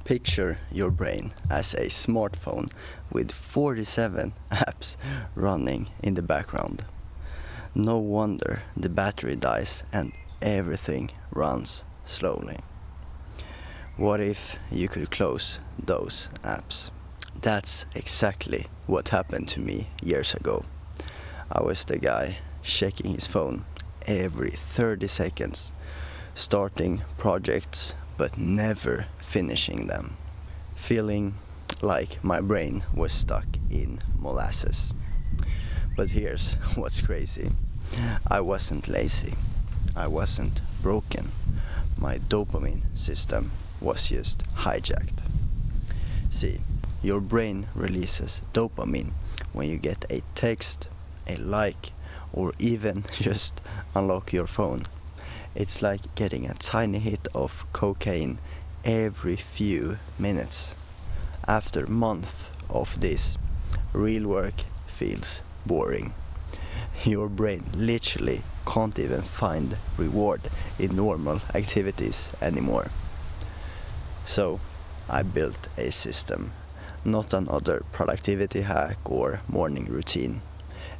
Picture your brain as a smartphone with 47 apps running in the background. No wonder the battery dies and everything runs slowly. What if you could close those apps? That's exactly what happened to me years ago. I was the guy checking his phone every 30 seconds, starting projects but never finishing them, feeling like my brain was stuck in molasses. But here's what's crazy. I wasn't lazy. I wasn't broken. My dopamine system was just hijacked. See, your brain releases dopamine when you get a text, a like, or even just unlock your phone. It's like getting a tiny hit of cocaine every few minutes. After months of this, real work feels boring. Your brain literally can't even find reward in normal activities anymore. So I built a system, not another productivity hack or morning routine.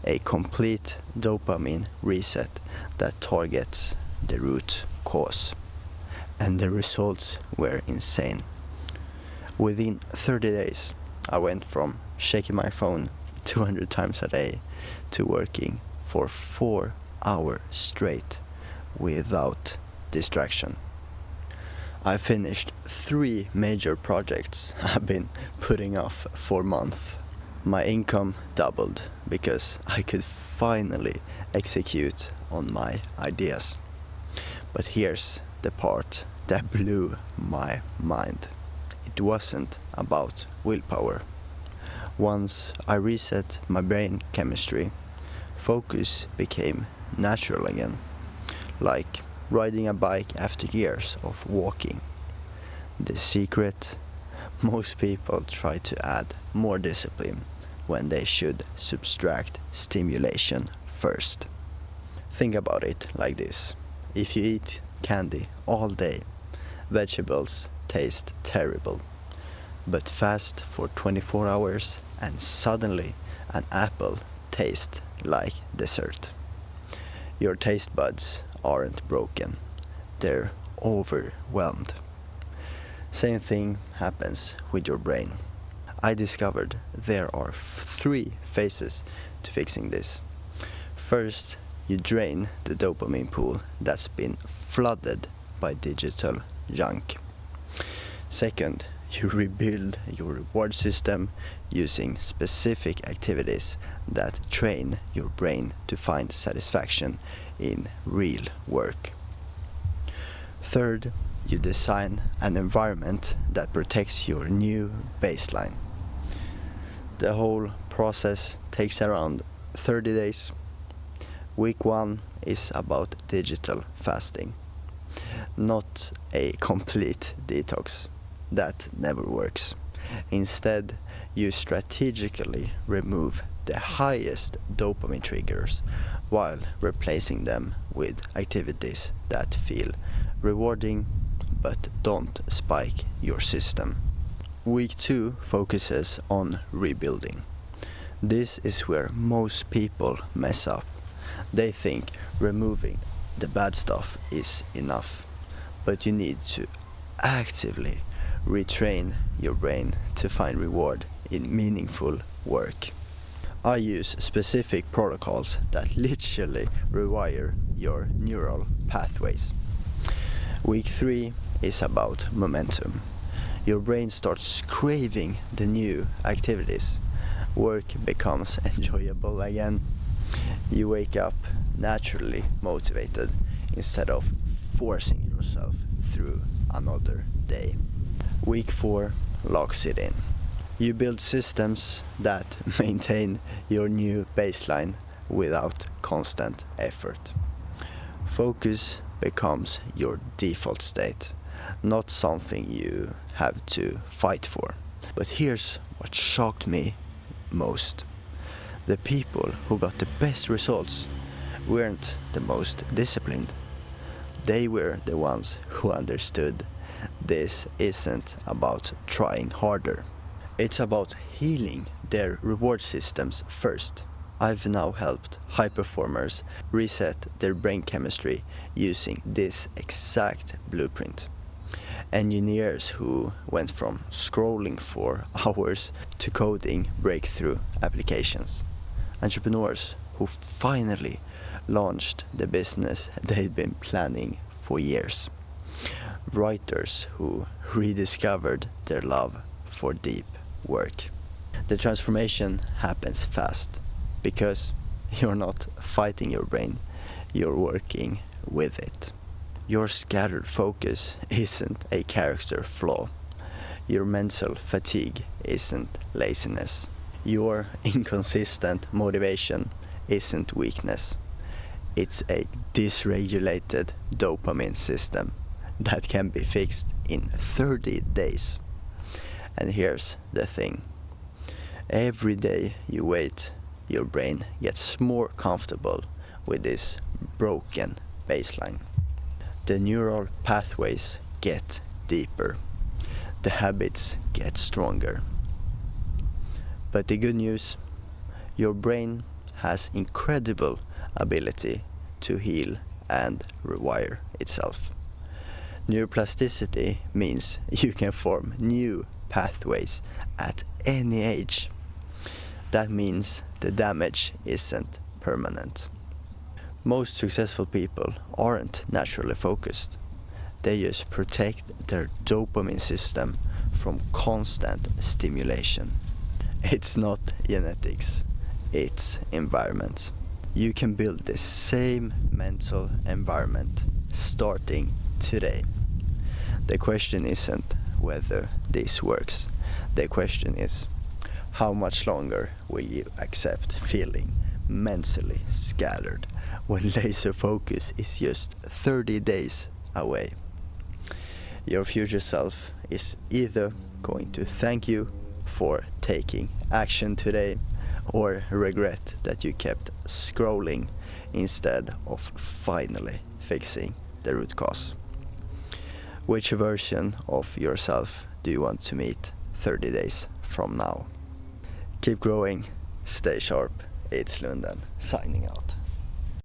A complete dopamine reset that targets the root cause. And the results were insane. Within 30 days, I went from checking my phone 200 times a day to working for 4 hours straight without distraction. I finished 3 major projects I've been putting off for months. My income doubled because I could finally execute on my ideas. But here's the part that blew my mind. It wasn't about willpower. Once I reset my brain chemistry, focus became natural again, like riding a bike after years of walking. The secret? Most people try to add more discipline when they should subtract stimulation first. Think about it like this. If you eat candy all day, vegetables taste terrible. But fast for 24 hours and suddenly an apple tastes like dessert. Your taste buds aren't broken, they're overwhelmed. Same thing happens with your brain. I discovered there are 3 phases to fixing this. First, you drain the dopamine pool that's been flooded by digital junk. Second, you rebuild your reward system using specific activities that train your brain to find satisfaction in real work. Third, you design an environment that protects your new baseline. The whole process takes around 30 days. Week 1 is about digital fasting, not a complete detox. That never works. Instead, you strategically remove the highest dopamine triggers while replacing them with activities that feel rewarding but don't spike your system. Week 2 focuses on rebuilding. This is where most people mess up. They think removing the bad stuff is enough, but you need to actively retrain your brain to find reward in meaningful work. I use specific protocols that literally rewire your neural pathways. Week 3 is about momentum. Your brain starts craving the new activities. Work becomes enjoyable again. You wake up naturally motivated instead of forcing yourself through another day. Week 4 locks it in. You build systems that maintain your new baseline without constant effort. Focus becomes your default state, not something you have to fight for. But here's what shocked me most. The people who got the best results weren't the most disciplined. They were the ones who understood this isn't about trying harder. It's about healing their reward systems first. I've now helped high performers reset their brain chemistry using this exact blueprint. Engineers who went from scrolling for hours to coding breakthrough applications. Entrepreneurs who finally launched the business they'd been planning for years. Writers who rediscovered their love for deep work. The transformation happens fast because you're not fighting your brain, you're working with it. Your scattered focus isn't a character flaw. Your mental fatigue isn't laziness. Your inconsistent motivation isn't weakness. It's a dysregulated dopamine system that can be fixed in 30 days. And here's the thing. Every day you wait, your brain gets more comfortable with this broken baseline. The neural pathways get deeper. The habits get stronger. But the good news, your brain has incredible ability to heal and rewire itself. Neuroplasticity means you can form new pathways at any age. That means the damage isn't permanent. Most successful people aren't naturally focused. They just protect their dopamine system from constant stimulation. It's not genetics, it's environment. You can build the same mental environment starting today. The question isn't whether this works. The question is, how much longer will you accept feeling mentally scattered when laser focus is just 30 days away? Your future self is either going to thank you for taking action today or regret that you kept scrolling instead of finally fixing the root cause. Which version of yourself do you want to meet 30 days from now? Keep growing, stay sharp. It's Lunden signing out.